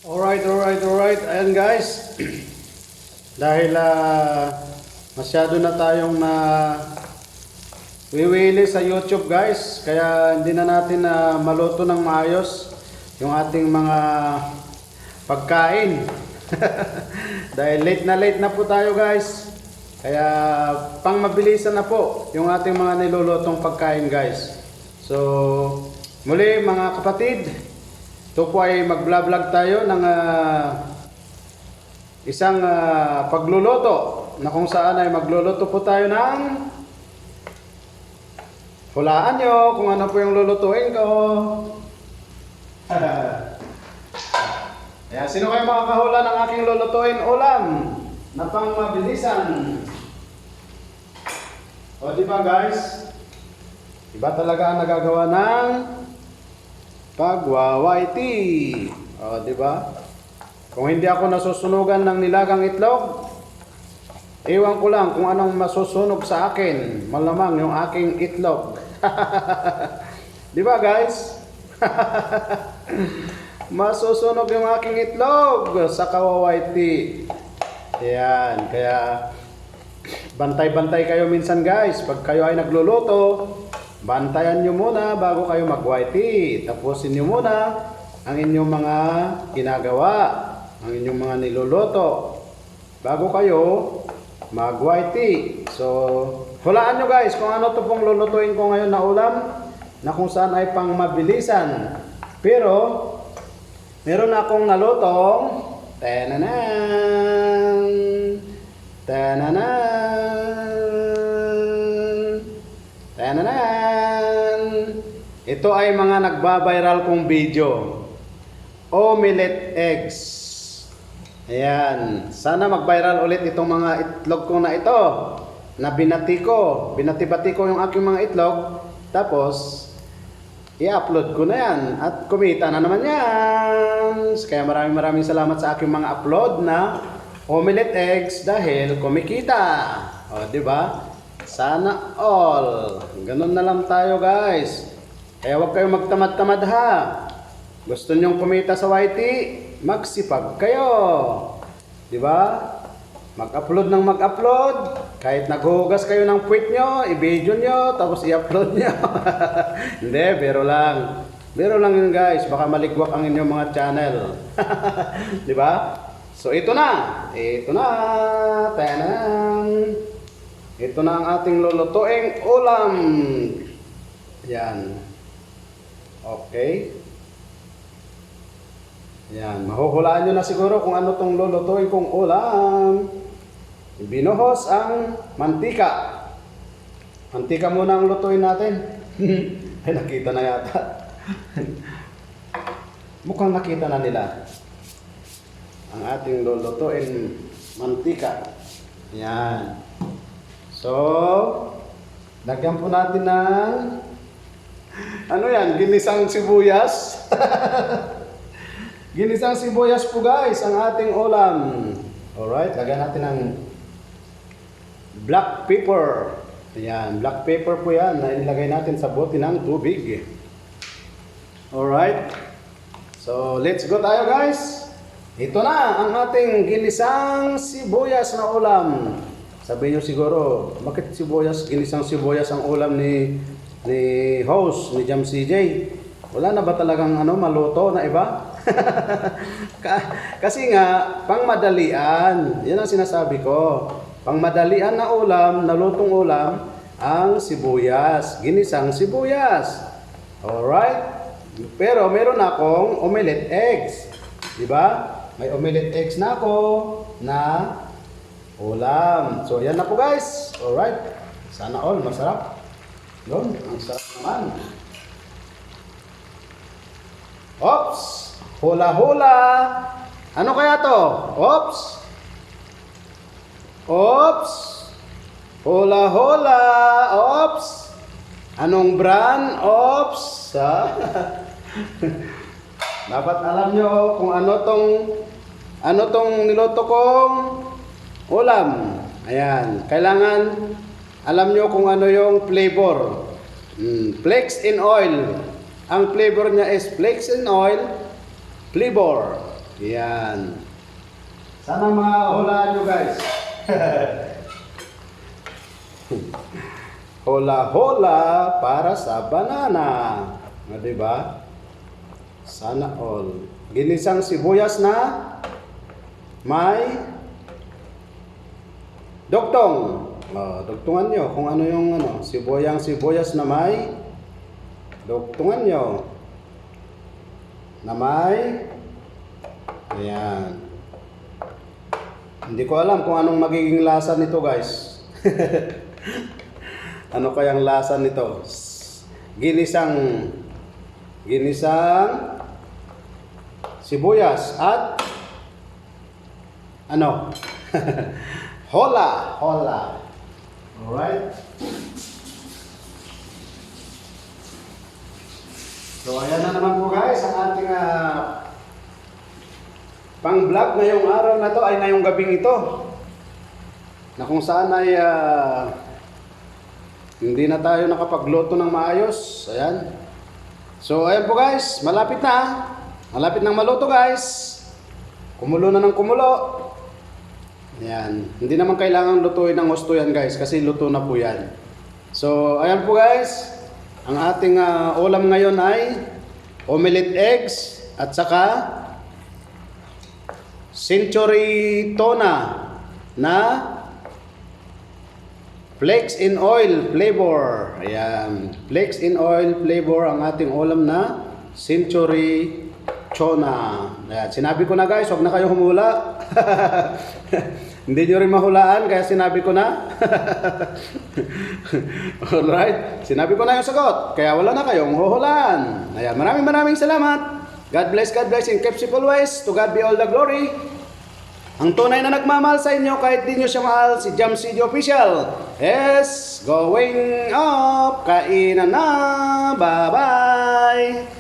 Alright. Ayan guys. Dahil masyado na tayong na wiwili sa YouTube guys. Kaya hindi na natin maluto ng maayos yung ating mga pagkain. Dahil late na po tayo guys. Kaya pang mabilisan na po yung ating mga nilulutong pagkain guys. So muli mga kapatid, ito po ay mag-vlog tayo ng isang pagluluto na kung saan ay magluluto po tayo ng hulaan nyo kung ano po yung lulutuin ko. Ayan, sino kayo makakahula ng aking lulutuin ulam na pang mabilisan? O diba guys? Iba talaga ang nagagawa ng pagwawaiti. O, di ba? Kung hindi ako nasusunugan ng nilagang itlog, ewan ko lang kung anong masusunog sa akin. Malamang yung aking itlog. Di ba, guys? Masusunog yung aking itlog sa kawawaiti. Yan, kaya bantay-bantay kayo minsan, guys. Pag kayo ay nagluluto, bantayan nyo muna bago kayo mag-whitey. Tapusin nyo muna ang inyong mga ginagawa, ang inyong mga niluluto bago kayo mag-whitey. So, hulaan nyo guys kung ano to pong lulutuin ko ngayon na ulam na kung saan ay pang mabilisan. Pero, meron akong nalutong tananan, ito ay mga nagba-viral kong video. Omelette eggs. Ayan. Sana mag-viral ulit itong mga itlog ko na ito. Na binati ko. Binati-bati ko yung aking mga itlog. Tapos, i-upload ko na yan. At kumita na naman yan. Kaya maraming salamat sa aking mga upload na omelette eggs dahil kumikita. O, diba? Sana all. Ganun na lang tayo guys. Kaya huwag kayong magtamad-tamad ha. Gusto nyong kumita sa YT, magsipag kayo. Diba? Mag-upload ng mag-upload. Kahit naghuhugas kayo ng puwit nyo, i-video nyo, tapos i-upload nyo. Hindi, biro lang. Biro lang yun guys. Baka maligwak ang inyong mga channel. Diba? So ito na. Ito na. Tanan. Ito na ang ating lulutuing ulam. Yan. Okay. Yan. Mahuhulaan nyo na siguro kung ano tong lulutuin kong ulam. Binuhos ang mantika. Mantika muna ang lutuin natin. Ay, nakita na yata. Mukhang nakita na nila. Ang ating lulutuin mantika. Yan. So, lagyan po natin ng ano yan, ginisang sibuyas. Ginisang sibuyas po guys, ang ating ulam. Alright, lagyan natin ng black pepper. Ayan, black pepper po yan na ilagay natin sa bote ng tubig. Alright, so let's go tayo guys. Ito na ang ating ginisang sibuyas na ulam. Sabi nyo siguro, bakit sibuyas, ginisang sibuyas ang ulam ni host, ni Jam CJ? Wala na ba talagang maluto na iba? Kasi nga, pangmadalian. Yan ang sinasabi ko. Pangmadalian na ulam, nalutong ulam, ang sibuyas. Ginisang sibuyas. Alright? Pero meron akong omelette eggs. Diba? May omelette eggs na ako na ulam. So, yan na po guys. Alright. Sana all masarap. Yun, ang sarap naman. Oops! Hula-hula! Ano kaya to? Oops! Oops! Hula-hula! Oops! Anong brand? Oops! Dapat alam nyo kung ano tong niluto kong ulam. Ayan. Kailangan alam nyo kung ano yung flavor. Flakes in oil. Ang flavor niya is flakes in oil flavor. Yan. Sana mahulaan nyo guys. Hola-hola para sa banana. Diba? Sana all. Ginisang sibuyas na may doktong. Dugtungan nyo kung ano yung sibuyas na may dugtungan nyo. Na may ayan. Hindi ko alam kung anong magiging lasa nito guys. Ano kayang lasa nito? Ginisang sibuyas at ano? Hola. Alright. So ayan na naman po guys ang ating pang-vlog ngayong araw na to ay ngayong gabing ito. Na kung saan ay hindi na tayo nakapagluto ng maayos. Ayan. So ayan po guys, malapit na. Malapit nang maluto guys. Kumulo na ng kumulo. Ayan. Hindi naman kailangan lutuin ng husto yan guys kasi luto na po yan. So ayan po guys. Ang ating ulam ngayon ay omelette eggs at saka century tuna na flakes in oil flavor. Ayan. Flakes in oil flavor ang ating ulam na century tuna. Ayan. Sinabi ko na guys, huwag na kayo humula. Hindi nyo rin mahulaan kaya sinabi ko na. Alright. Sinabi ko na yung sagot. Kaya wala na kayong huhulaan. Ayan. Maraming salamat. God bless and keep safe always. To God be all the glory. Ang tunay na nagmamahal sa inyo kahit di nyo siya mahal, si Jam City Official. Yes, going up. Kainan na. Bye-bye.